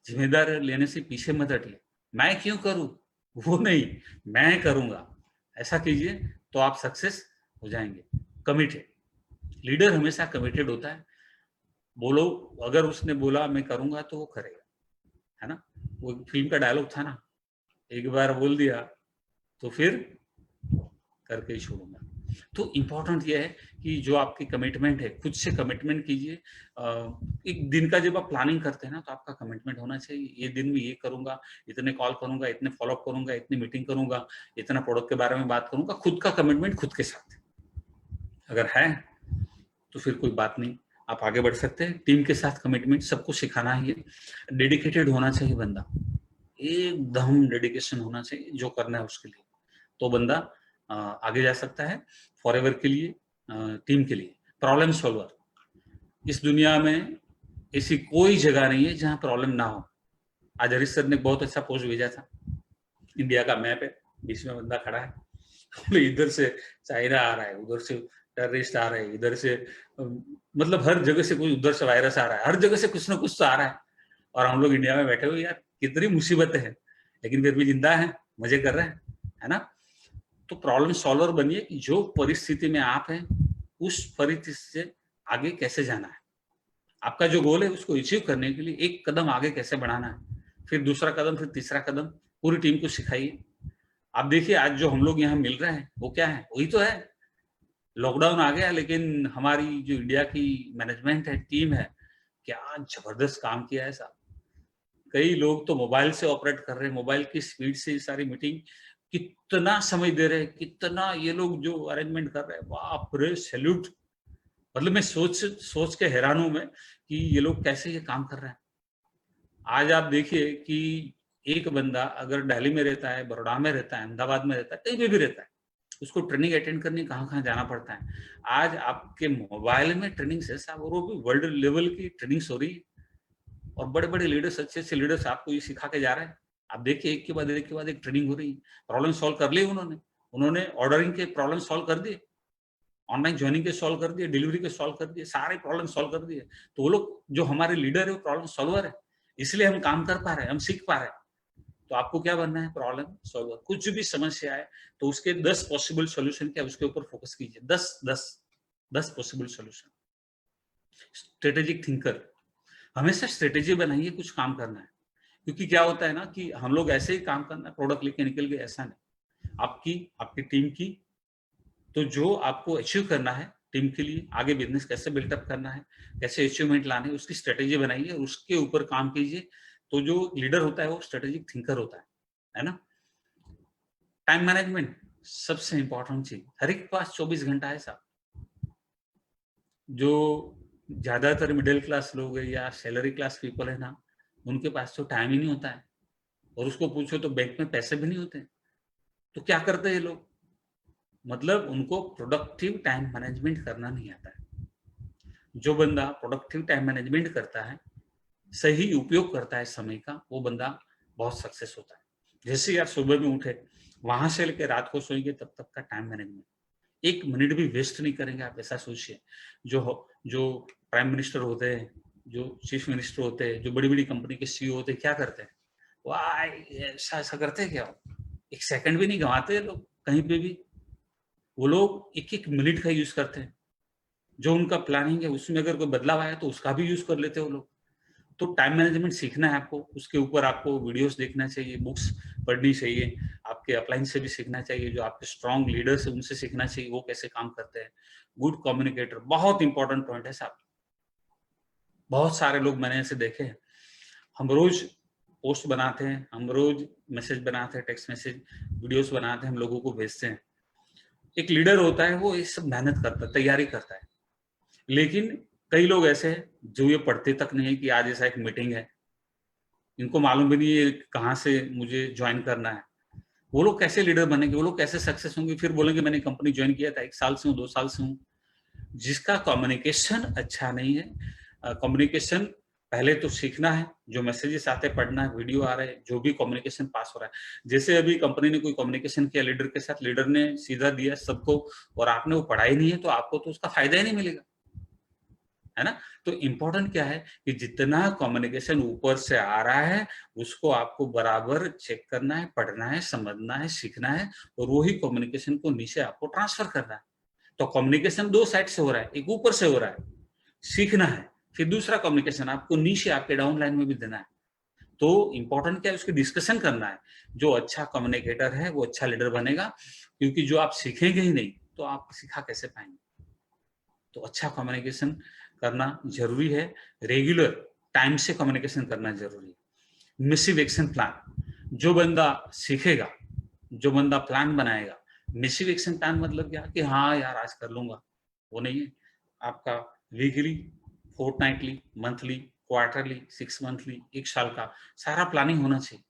जिम्मेदारी लेने से पीछे मत हटिए। मैं क्यों करूं, वो नहीं, मैं करूंगा, ऐसा कीजिए तो आप सक्सेस हो जाएंगे। कमिटेड, लीडर हमेशा कमिटेड होता है। बोलो, अगर उसने बोला मैं करूंगा तो वो करेगा, है ना। वो फिल्म का डायलॉग था ना, एक बार बोल दिया तो फिर करके ही छोड़ूंगा। तो इम्पोर्टेंट ये है कि जो आपकी कमिटमेंट है, खुद से कमिटमेंट कीजिए। एक दिन का जब आप प्लानिंग करते हैं ना, तो आपका कमिटमेंट होना चाहिए, ये दिन में ये करूंगा, इतने कॉल करूंगा, इतने फॉलोअप करूंगा, इतनी मीटिंग करूंगा, इतना प्रोडक्ट के बारे में बात करूंगा। खुद का कमिटमेंट खुद के साथ अगर है तो फिर कोई बात नहीं, आप आगे बढ़ सकते हैं। टीम के साथ कमिटमेंट सबको सिखाना है। डेडिकेटेड होना चाहिए बंदा, एकदम डेडिकेशन होना चाहिए जो करना है उसके लिए, तो बंदा आगे जा सकता है फॉरएवर के लिए, टीम के लिए। प्रॉब्लम सॉल्वर, इस दुनिया में ऐसी कोई जगह नहीं है जहां प्रॉब्लम ना हो। आज हरीश सर ने बहुत अच्छा पोस्ट भेजा था, इंडिया का मैप है, बीच में बंदा खड़ा है, इधर से चाइना आ रहा है, उधर से टेररिस्ट आ रहे हैं, इधर से मतलब हर जगह से कोई, उधर से वायरस आ रहा है, हर जगह से कुछ ना कुछ तो आ रहा है। और हम लोग इंडिया में बैठे हुए, यार कितनी मुसीबतें हैं, लेकिन फिर भी जिंदा है, मजे कर रहे हैं, है ना। तो प्रॉब्लम सॉल्वर बनिए कि जो परिस्थिति में आप हैं, उस परिस्थिति से आगे कैसे जाना है। आपका जो गोल है उसको अचीव करने के लिए एक कदम आगे कैसे बढ़ाना है, फिर दूसरा कदम, फिर तीसरा कदम, पूरी टीम को सिखाइए। आप देखिए आज जो हम लोग यहाँ मिल रहे हैं वो क्या है, वही तो है। लॉकडाउन आ गया, लेकिन हमारी जो इंडिया की मैनेजमेंट है, टीम है, क्या जबरदस्त काम किया है साहब। कई लोग तो मोबाइल से ऑपरेट कर रहे हैं, मोबाइल की स्पीड से सारी मीटिंग, कितना समय दे रहे हैं, कितना ये लोग जो अरेंजमेंट कर रहे हैं, बाप रे, सैल्यूट। मतलब मैं सोच सोच के हैरान हूं मैं कि ये लोग कैसे ये काम कर रहे हैं। आज आप देखिए कि एक बंदा अगर दिल्ली में रहता है, बड़ौदा में रहता है, अहमदाबाद में रहता है, कहीं भी रहता है, उसको ट्रेनिंग अटेंड करने कहाँ जाना पड़ता है। आज आपके मोबाइल में ट्रेनिंग है साहब, और वो भी वर्ल्ड लेवल की ट्रेनिंग हो रही है, और बड़े बड़े लीडर्स, अच्छे अच्छे लीडर्स आपको ये सिखा के जा रहे हैं। आप देखिए एक के बाद एक के बाद एक ट्रेनिंग हो रही है। प्रॉब्लम सॉल्व कर ली उन्होंने, उन्होंने ऑर्डरिंग के प्रॉब्लम सॉल्व कर दिए, ऑनलाइन ज्वाइनिंग के सॉल्व कर दिए, डिलीवरी के सॉल्व कर दिए, सारे प्रॉब्लम सॉल्व कर दिए। तो वो लोग जो हमारे लीडर है वो प्रॉब्लम सॉल्वर है, इसलिए हम काम कर पा रहे हैं, हम सीख पा रहे हैं। तो आपको क्या बनना है, प्रॉब्लम सॉल्वर। कुछ भी समस्या है तो उसके 10 पॉसिबल सॉल्यूशन क्या, उसके ऊपर फोकस कीजिए। 10 पॉसिबल सॉल्यूशन। स्ट्रेटेजिक थिंकर, हमेशा स्ट्रेटेजी बनाइए, कुछ काम करना है। क्योंकि क्या होता है ना कि हम लोग ऐसे ही काम करना है, प्रोडक्ट लेके निकल गए, ऐसा नहीं। आपकी आपकी टीम की, तो जो आपको अचीव करना है टीम के लिए, आगे बिजनेस कैसे बिल्टअप करना है, कैसे अचीवमेंट लाने है, उसकी स्ट्रेटेजी बनाइए, उसके ऊपर काम कीजिए। तो जो लीडर होता है वो स्ट्रेटेजिक थिंकर होता है ना। टाइम मैनेजमेंट सबसे इंपॉर्टेंट चीज, हर एक के पास 24 घंटा है साहब। जो ज्यादातर मिडिल क्लास लोग है या सैलरी क्लास पीपल है ना, उनके पास तो टाइम ही नहीं होता है, और उसको पूछो तो बैंक में पैसे भी नहीं होते। तो क्या करते हैं ये लोग? मतलब उनको प्रोडक्टिव टाइम मैनेजमेंट करना नहीं आता है। जो बंदा प्रोडक्टिव टाइम मैनेजमेंट करता है, सही उपयोग करता है समय का, वो बंदा बहुत सक्सेस होता है। जैसे यार सुबह में उठे, वहां से लेकर रात को सोएंगे तब तक का टाइम मैनेजमेंट, एक मिनट भी वेस्ट नहीं करेंगे आप, ऐसा सोचिए। जो प्राइम मिनिस्टर होते हैं, जो चीफ मिनिस्टर होते हैं, जो बड़ी बड़ी कंपनी के सीईओ होते हैं, क्या करते हैं? वाह, ऐसा ऐसा करते हैं क्या? एक सेकंड भी नहीं गंवाते लोग कहीं पे भी। वो लोग एक एक मिनट का यूज करते हैं। जो उनका प्लानिंग है उसमें अगर कोई बदलाव आया तो उसका भी यूज कर लेते हैं वो लोग। तो टाइम मैनेजमेंट सीखना है आपको, उसके ऊपर आपको वीडियोस देखना चाहिए, बुक्स पढ़नी चाहिए, आपके अपलाइन से भी सीखना चाहिए, जो आपके स्ट्रॉन्ग लीडर्स है उनसे सीखना चाहिए, वो कैसे काम करते हैं। गुड कम्युनिकेटर बहुत इंपॉर्टेंट पॉइंट है साहब। बहुत सारे लोग मैंने ऐसे देखे हैं, हम रोज पोस्ट बनाते हैं, हम रोज मैसेज बनाते हैं, टेक्स्ट मैसेज, वीडियोस बनाते हैं, हम लोगों को भेजते हैं। एक लीडर होता है वो ये सब मेहनत करता है, तैयारी करता है। लेकिन कई लोग ऐसे हैं जो ये पढ़ते तक नहीं है कि आज ऐसा एक मीटिंग है, इनको मालूम भी नहीं है कहाँ से मुझे ज्वाइन करना है। वो लोग कैसे लीडर बनेंगे? वो लोग कैसे सक्सेस होंगे? फिर बोलेंगे मैंने कंपनी ज्वाइन किया था, 1 साल से हूँ, 2 साल से हूँ। जिसका कम्युनिकेशन अच्छा नहीं है, कम्युनिकेशन पहले तो सीखना है, जो मैसेजेस आते हैं पढ़ना है, वीडियो आ रहे हैं, जो भी कम्युनिकेशन पास हो रहा है। जैसे अभी कंपनी ने कोई कम्युनिकेशन किया लीडर के साथ, लीडर ने सीधा दिया सबको, और आपने वो पढ़ा ही नहीं है, तो आपको तो उसका फायदा ही नहीं मिलेगा, है ना? तो इम्पोर्टेंट क्या है कि जितना कम्युनिकेशन ऊपर से आ रहा है, उसको आपको बराबर चेक करना है, पढ़ना है, समझना है, सीखना है, और वही कम्युनिकेशन को नीचे आपको ट्रांसफर करना है। तो कम्युनिकेशन 2 साइड से हो रहा है, एक ऊपर से हो रहा है, सीखना है, फिर दूसरा कम्युनिकेशन आपको नीचे आपके डाउन लाइन में भी देना है। तो इम्पोर्टेंट क्या है? उसकी डिस्कशन करना है। जो अच्छा कम्युनिकेटर है वो अच्छा लीडर बनेगा, क्योंकि जो आप सीखेंगे ही नहीं तो आप सिखा कैसे पाएंगे? तो अच्छा कम्युनिकेशन करना जरूरी है, रेगुलर टाइम से कम्युनिकेशन करना जरूरी है। मिसिव एक्शन प्लान, जो बंदा सीखेगा, जो बंदा प्लान बनाएगा, मिसिव एक्शन प्लान मतलब क्या कि हाँ यार आज कर लूंगा, वो नहीं है। आपका weekly, fortnightly, monthly, quarterly, 6 monthly, 1 साल का सारा प्लानिंग होना चाहिए।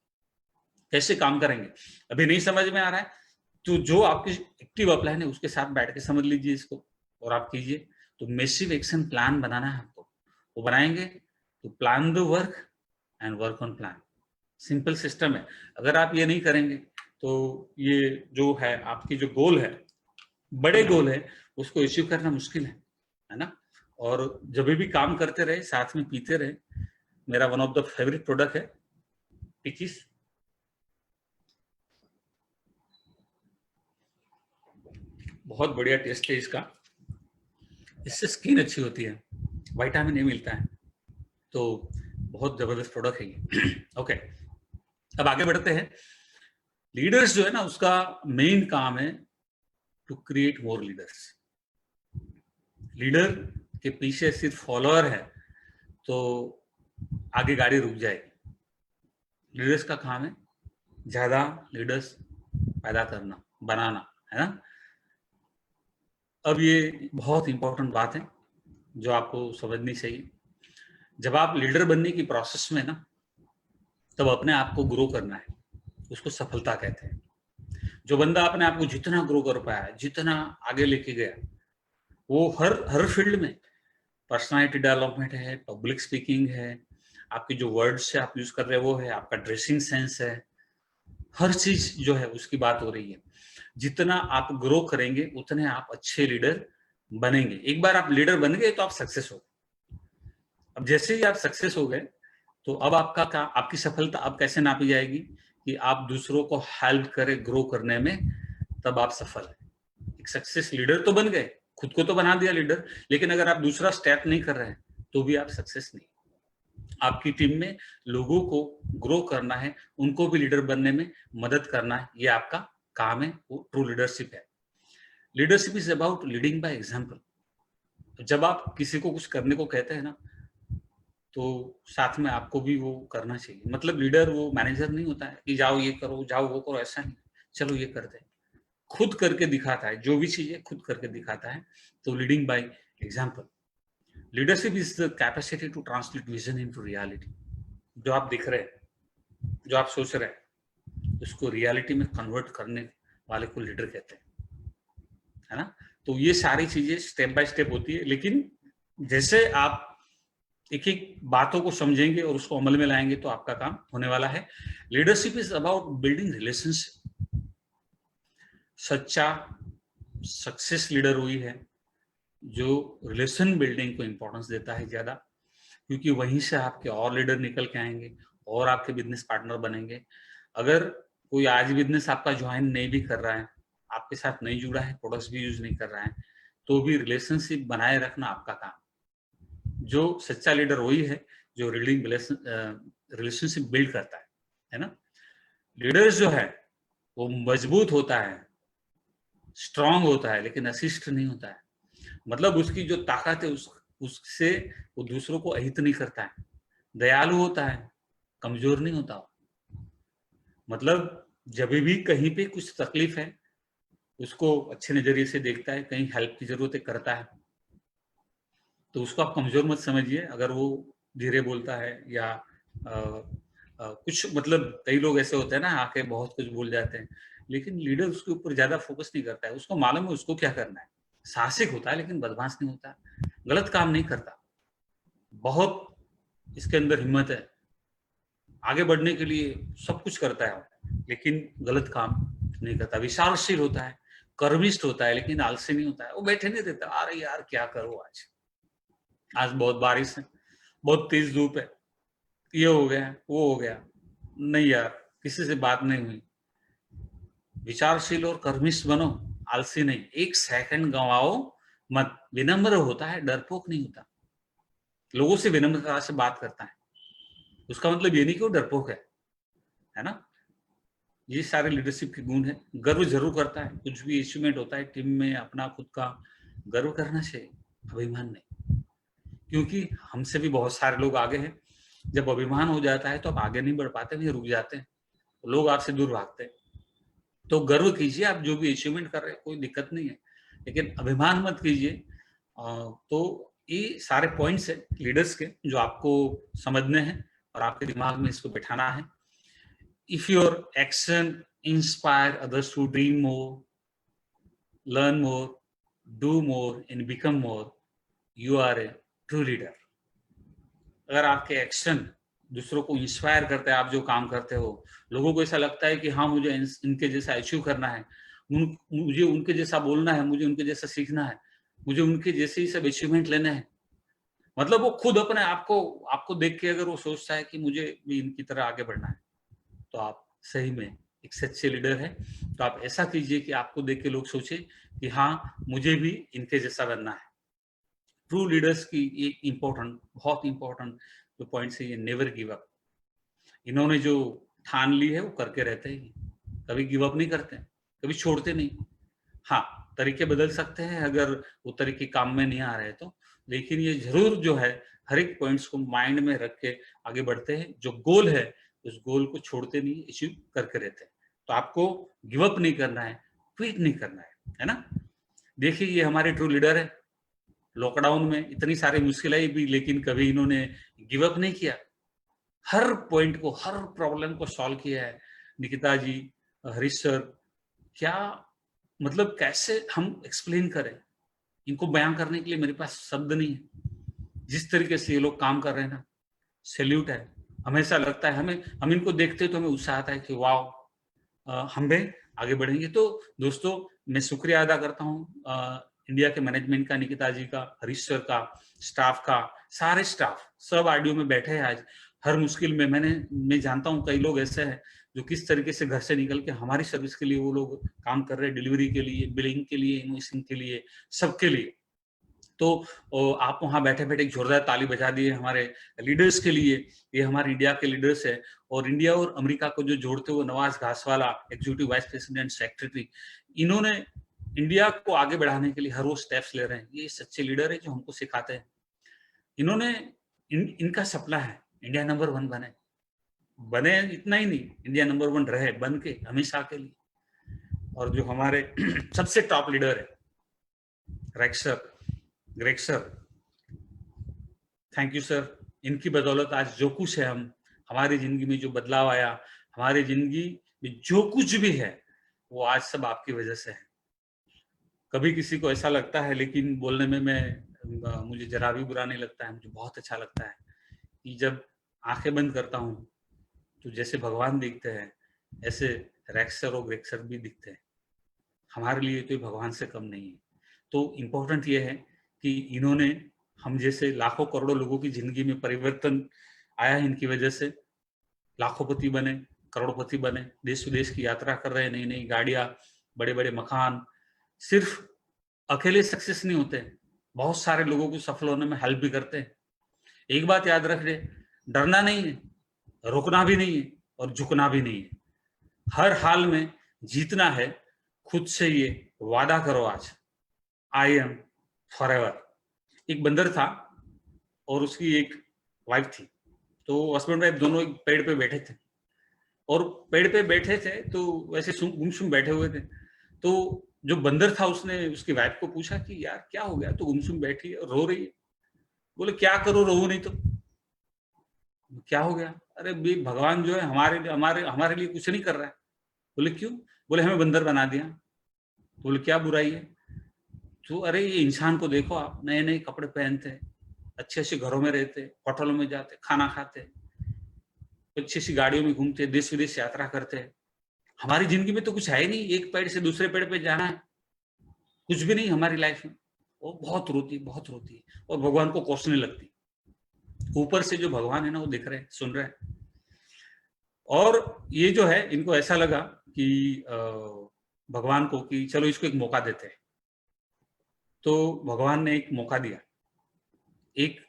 कैसे काम करेंगे? अभी नहीं समझ में आ रहा है तो जो आपकी एक्टिव अपलाइन है उसके साथ बैठ के समझ लीजिए इसको, और आप कीजिए। तो मेसिव एक्शन प्लान बनाना है आपको, वो बनाएंगे तो plan the work and work on plan. Simple system है। अगर आप ये नहीं करेंगे तो ये जो है आपकी जो गोल है, बड़े गोल है, उसको अचीव करना मुश्किल है ना? और जब भी काम करते रहे साथ में पीते रहे। मेरा one of the favourite product है टिकीज, बहुत बढ़िया टेस्ट है इसका, इससे स्किन अच्छी होती है, विटामिन ए मिलता है, तो बहुत जबरदस्त प्रोडक्ट है ये। ओके, अब आगे बढ़ते हैं। लीडर्स जो है ना, उसका मेन काम है to create more leaders. Leader के पीछे सिर्फ फॉलोअर है तो आगे गाड़ी रुक जाएगी। लीडर्स का काम है ज्यादा लीडर्स पैदा करना, बनाना, है ना? अब ये बहुत इंपॉर्टेंट बात है जो आपको समझनी चाहिए। जब आप लीडर बनने की प्रोसेस में ना, तब अपने आप को ग्रो करना है, उसको सफलता कहते हैं। जो बंदा अपने आप को जितना ग्रो कर पाया, जितना आगे लेके गया, वो हर हर फील्ड में, पर्सनालिटी डेवलपमेंट है, पब्लिक स्पीकिंग है, आपकी जो वर्ड्स से आप यूज कर रहे हैं वो है, आपका ड्रेसिंग सेंस है, हर चीज जो है उसकी बात हो रही है। जितना आप ग्रो करेंगे उतने आप अच्छे लीडर बनेंगे। एक बार आप लीडर बन गए तो आप सक्सेस हो। अब जैसे ही आप सक्सेस हो गए तो अब आपकी सफलता अब कैसे नापी जाएगी कि आप दूसरों को हेल्प करें ग्रो करने में, तब आप सफल है। एक सक्सेस लीडर तो बन गए, खुद को तो बना दिया लीडर, लेकिन अगर आप दूसरा स्टेप नहीं कर रहे हैं तो भी आप सक्सेस नहीं। आपकी टीम में लोगों को ग्रो करना है, उनको भी लीडर बनने में मदद करना है, ये आपका काम है, वो ट्रू लीडरशिप है। Leadership is about leading by example. जब आप किसी को कुछ करने को कहते हैं ना, तो साथ में आपको भी वो करना चाहिए। मतलब लीडर वो मैनेजर नहीं होता है कि जाओ ये करो, जाओ वो करो, ऐसा नहीं। चलो ये करते हैं, खुद करके दिखाता है, जो भी चीजें खुद करके दिखाता है, तो leading by example. Leadership is the capacity to translate vision into reality. जो आप दिख रहे हैं, जो आप सोच रहे हैं, उसको रियलिटी में कन्वर्ट करने वाले को लीडर कहते हैं, है ना। तो ये सारी चीजें स्टेप बाय स्टेप होती है, लेकिन जैसे आप एक एक बातों को समझेंगे और उसको अमल में लाएंगे तो आपका काम होने वाला है। Leadership is about building relationship. सच्चा सक्सेस लीडर वही है जो रिलेशन बिल्डिंग को इंपॉर्टेंस देता है ज्यादा, क्योंकि वहीं से आपके और लीडर निकल के आएंगे और आपके बिजनेस पार्टनर बनेंगे। अगर कोई आज बिजनेस आपका ज्वाइन नहीं भी कर रहा है, आपके साथ नहीं जुड़ा है, प्रोडक्ट्स भी यूज नहीं कर रहा है, तो भी रिलेशनशिप बनाए रखना आपका काम। जो सच्चा लीडर वही है जो रिलेशनशिप बिल्ड करता है ना। लीडर जो है वो मजबूत होता है, स्ट्रांग होता है, लेकिन अशिष्ट नहीं होता है। मतलब उसकी जो ताकत है उससे वो दूसरों को अहित नहीं करता है, दयालु होता है, कमजोर नहीं होता। मतलब जब भी कहीं पे कुछ तकलीफ है उसको अच्छे नजरिए से देखता है, कहीं हेल्प की जरूरत है करता है, तो उसको आप कमजोर मत समझिए अगर वो धीरे बोलता है या कुछ, मतलब कई लोग ऐसे होते हैं ना, आके बहुत कुछ बोल जाते हैं, लेकिन लीडर उसके ऊपर ज्यादा फोकस नहीं करता है। उसको मालूम है उसको क्या करना है। साहसिक होता है लेकिन बदमाश नहीं होता, गलत काम नहीं करता, बहुत इसके अंदर हिम्मत है, आगे बढ़ने के लिए सब कुछ करता है, लेकिन गलत काम नहीं करता। विचारशील होता है, कर्मिष्ठ होता है, लेकिन आलसी नहीं होता है। वो बैठे नहीं रहता, अरे यार क्या करो, आज बहुत बारिश है, बहुत तेज धूप है, ये हो गया वो हो गया, नहीं यार किसी से बात नहीं हुई। विचारशील और कर्मिष्ठ बनो, आलसी नहीं। एक सेकंड गंवाओ मत। विनम्र होता है, डरपोक नहीं होता, लोगों से विनम्रता से बात करता है। उसका मतलब ये नहीं कि वो डरपोक है ना। ये सारे लीडरशिप के गुण है। गर्व जरूर करता है, कुछ भी अचीवमेंट होता है टीम में अपना खुद का गर्व करना चाहिए, अभिमान नहीं। क्योंकि हमसे भी बहुत सारे लोग आगे हैं। जब अभिमान हो जाता है तो आप आगे नहीं बढ़ पाते, नहीं रुक जाते हैं, लोग आपसे दूर भागते हैं। तो गर्व कीजिए, आप जो भी अचीवमेंट कर रहे हैं कोई दिक्कत नहीं है, लेकिन अभिमान मत कीजिए। तो ये सारे पॉइंट्स है लीडर्स के जो आपको समझने हैं और आपके दिमाग में इसको बिठाना है। If your action inspire others to dream more, learn more, do more and become more, you are a true leader. अगर आपके एक्शन दूसरों को इंस्पायर करते हैं, आप जो काम करते हो, लोगों को ऐसा लगता है कि हाँ मुझे इनके जैसा अचीव करना है, मुझे उनके जैसा बोलना है, मुझे उनके जैसा सीखना है, मुझे उनके जैसे ही सब अचीवमेंट लेने हैं। मतलब वो खुद अपने आपको देख के अगर वो सोचता है कि मुझे भी इनकी तरह आगे बढ़ना है, तो आप सही में एक सच्चे लीडर है। तो आप ऐसा कीजिए कि आपको देख के लोग सोचे कि हाँ मुझे भी इनके जैसा बनना है। ट्रू लीडर्स की ये इंपॉर्टेंट, बहुत इंपॉर्टेंट जो पॉइंट है, ये नेवर गिव अप। इन्होंने जो ठान ली है वो करके रहते हैं, कभी गिव अप नहीं करते, कभी छोड़ते नहीं। हाँ, तरीके बदल सकते हैं अगर वो तरीके काम में नहीं आ रहे तो, लेकिन ये जरूर जो है हर एक पॉइंट्स को माइंड में रख के आगे बढ़ते हैं। जो गोल है उस गोल को छोड़ते नहीं, अचीव करके रहते हैं। तो आपको गिव अप नहीं करना है, क्विट नहीं करना है ना। देखिए ये हमारे ट्रू लीडर है। लॉकडाउन में इतनी सारी मुश्किलें भी, लेकिन कभी इन्होंने गिव अप नहीं किया। हर पॉइंट को, हर प्रॉब्लम को सॉल्व किया है। निकिता जी, हरीश सर, क्या मतलब कैसे हम एक्सप्लेन करें, इनको बयान करने के लिए मेरे पास शब्द नहीं है। जिस तरीके से ये लोग काम कर रहे हैं ना, सैल्यूट है। हमेशा लगता है हम इनको देखते तो हमें उत्साह आता है कि वाह हम भी आगे बढ़ेंगे। तो दोस्तों मैं शुक्रिया अदा करता हूँ इंडिया के मैनेजमेंट का, निकिता जी का, हरीश सर का, स्टाफ का, सारे स्टाफ सब आरडीओ में बैठे हैं आज। हर मुश्किल में मैं जानता हूँ कई लोग ऐसे हैं जो किस तरीके से घर से निकल के हमारी सर्विस के लिए वो लोग काम कर रहे हैं, डिलीवरी के लिए, बिलिंग के लिए, इनवॉइसिंग के लिए, सबके लिए। तो आप वहां बैठे बैठे एक जोरदार ताली बजा दिए हमारे लीडर्स के लिए। ये हमारे इंडिया के लीडर्स है, और इंडिया और अमेरिका को जो जोड़ते हुए Nawaz Ghaswala, executive vice president secretary, इन्होंने इंडिया को आगे बढ़ाने के लिए हर रोज स्टेप्स ले रहे हैं। ये सच्चे लीडर है जो हमको सिखाते हैं। इन्होंने इनका सपना है इंडिया नंबर 1 बने, इतना ही नहीं, इंडिया नंबर 1 रहे, बन के हमेशा के लिए। और जो हमारे सबसे टॉप लीडर है Greg sir, thank you sir. इनकी बदौलत आज जो कुछ है, हम हमारी जिंदगी में जो बदलाव आया, हमारी जिंदगी में जो कुछ भी है, वो आज सब आपकी वजह से है। कभी किसी को ऐसा लगता है, लेकिन बोलने में मुझे जरा भी बुरा नहीं लगता है, मुझे बहुत अच्छा लगता है कि जब आंखें बंद करता हूँ तो जैसे भगवान दिखते हैं, ऐसे रैक्सर और ग्रेक्सर भी दिखते हैं। हमारे लिए तो ये भगवान से कम नहीं है। तो इम्पोर्टेंट ये है कि इन्होंने हम जैसे लाखों करोड़ों लोगों की जिंदगी में परिवर्तन आया है इनकी वजह से। लाखोंपति बने, करोड़पति बने, देश विदेश की यात्रा कर रहे हैं, नई नई गाड़ियां, बड़े बड़े मकान। सिर्फ अकेले सक्सेस नहीं होते, बहुत सारे लोगों को सफल होने में हेल्प भी करते हैं। एक बात याद रख ले, डरना नहीं है, रुकना भी नहीं है और झुकना भी नहीं है। हर हाल में जीतना है। खुद से ये वादा करो आज, आई एम फॉरएवर। एक बंदर था और उसकी एक वाइफ थी। तो हस्बैंड वाइफ दोनों एक पेड़ पे बैठे थे, और पेड़ पे बैठे थे तो वैसे गुमसुम बैठे हुए थे। तो जो बंदर था उसने उसकी वाइफ को पूछा कि यार क्या हो गया, तो गुमसुम बैठी है, रो रही है। बोले क्या करो, रो नहीं तो क्या हो गया? अरे भी भगवान जो है हमारे हमारे हमारे लिए कुछ नहीं कर रहा है। बोले क्यों? बोले हमें बंदर बना दिया। बोले क्या बुराई है? तो अरे ये इंसान को देखो आप, नए नए कपड़े पहनते, अच्छे अच्छे घरों में रहते, होटलों में जाते, खाना खाते, अच्छी सी गाड़ियों में घूमते, देश विदेश यात्रा करते। हमारी जिंदगी में तो कुछ है ही नहीं, एक पेड़ से दूसरे पेड़ पे जाना है, कुछ भी नहीं हमारी लाइफ में। वो बहुत रोती है और भगवान को कोसने लगती। ऊपर से जो भगवान है ना, वो दिख रहे हैं, सुन रहे हैं। और ये जो है, इनको ऐसा लगा कि भगवान को कि चलो इसको एक मौका देते हैं। तो भगवान ने एक मौका दिया। एक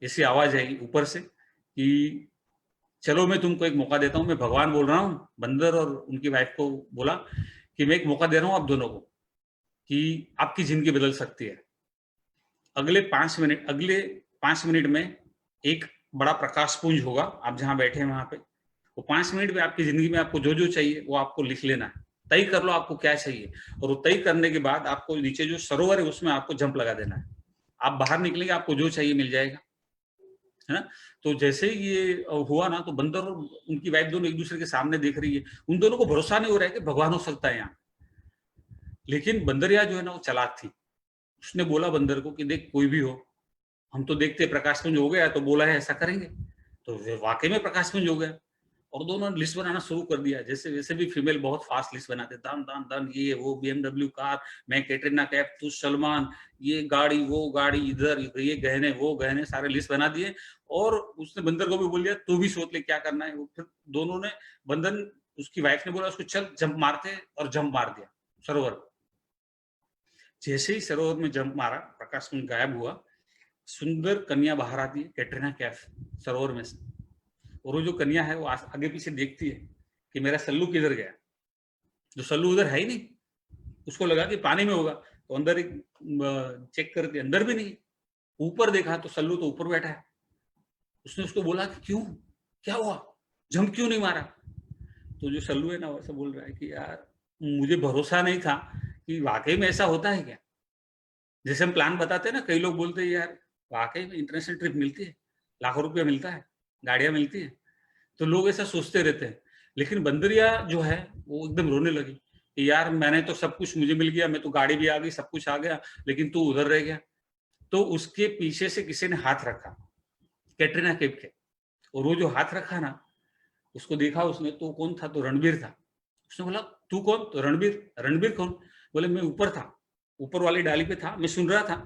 ऐसी आवाज आई ऊपर से कि चलो मैं तुमको एक मौका देता हूं, मैं भगवान बोल रहा हूं। बंदर और उनकी वाइफ को बोला कि मैं एक मौका दे रहा हूं आप दोनों को, कि आपकी जिंदगी बदल सकती है। अगले 5 मिनट में एक बड़ा प्रकाश पुंज होगा, आप जहां बैठे हैं वहां पे। वो 5 मिनट में आपकी जिंदगी में आपको जो जो चाहिए वो आपको लिख लेना है, तय कर लो आपको क्या चाहिए। और वो तय करने के बाद आपको नीचे जो सरोवर है उसमें आपको जंप लगा देना है। आप बाहर निकलेंगे, आपको जो चाहिए मिल जाएगा, है ना। तो जैसे ही ये हुआ ना, तो बंदर और उनकी वाइफ दोनों एक दूसरे के सामने देख रही है। उन दोनों को भरोसा नहीं हो रहा है कि भगवान हो सकता है यहाँ। लेकिन बंदरिया जो है ना, वो चालाक थी। उसने बोला बंदर को कि देख कोई भी हो, हम तो देखते प्रकाश पुंज हो गया तो बोला है ऐसा करेंगे। तो वाकई में प्रकाश पुंज हो गया। और दोनों ने लिस्ट बनाना शुरू कर दिया। जैसे वैसे भी फीमेल बहुत फास्ट लिस्ट बनाते, दान दान दान, ये वो, BMW कार, मैं कैटरीना कैफ, तू सलमान, ये गाड़ी वो गाड़ी, इधर ये गहने वो गहने, सारे लिस्ट बना दिए। और उसने बंदर को भी बोल दिया तू भी सोच ले क्या करना है। वो फिर दोनों ने, बंदर, उसकी वाइफ ने बोला उसको चल जंप मारते, और जंप मार दिया सरोवर को। जैसे ही सरोवर में जंप मारा, प्रकाश पुंज गायब हुआ। सुंदर कन्या बाहर आती है, कैटरीना कैफ, सरोवर में से। और वो जो कन्या है वो आगे पीछे देखती है कि मेरा सल्लू किधर गया। जो सल्लू उधर है ही नहीं, उसको लगा कि पानी में होगा, तो अंदर एक चेक करके अंदर भी नहीं। ऊपर देखा तो सल्लू तो ऊपर बैठा है। उसने उसको बोला कि क्यों, क्या हुआ, जंप क्यों नहीं मारा? तो जो सल्लू है ना, वैसा बोल रहा है कि यार मुझे भरोसा नहीं था कि वाकई में ऐसा होता है क्या। जैसे हम प्लान बताते हैं ना, कई लोग बोलते हैं यार वाकई में इंटरनेशनल ट्रिप मिलती है, लाखों रुपया मिलता है, गाड़ियां मिलती है। तो लोग ऐसा सोचते रहते हैं। लेकिन बंदरिया जो है वो एकदम रोने लगी कि यार मैंने तो सब कुछ मुझे मिल गया, मैं तो गाड़ी भी आ गई, सब कुछ आ गया, लेकिन तू उधर रह गया। तो उसके पीछे से किसी ने हाथ रखा, कैटरीना कैफ के। और वो जो हाथ रखा ना, उसको देखा उसने, तो कौन था? तो रणबीर था। उसने बोला तू कौन? तो रणबीर। रणबीर कौन? बोले मैं ऊपर था, ऊपर वाली डाली पे था, मैं सुन रहा था।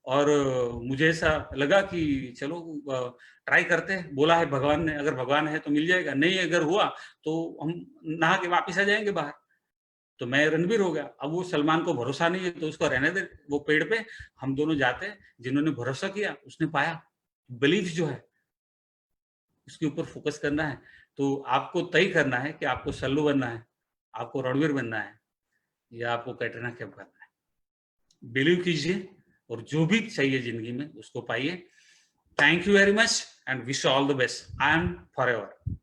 और मुझे ऐसा लगा कि चलो ट्राई करते हैं। बोला है भगवान ने, अगर भगवान है तो मिल जाएगा, नहीं अगर हुआ तो हम नहा के वापिस आ जाएंगे बाहर। तो मैं रणबीर हो गया। अब वो सलमान को भरोसा नहीं है तो उसको रहने दे, वो पेड़ पे हम दोनों जाते हैं। जिन्होंने भरोसा किया उसने पाया। बिलीफ जो है उसके ऊपर फोकस करना है। तो आपको तय करना है कि आपको सल्लू बनना है, आपको रणवीर बनना है, या आपको कैटरीना कैफ बनना है। बिलीव कीजिए और जो भी चाहिए जिंदगी में उसको पाइए। Thank you very much and wish all the best. I am forever.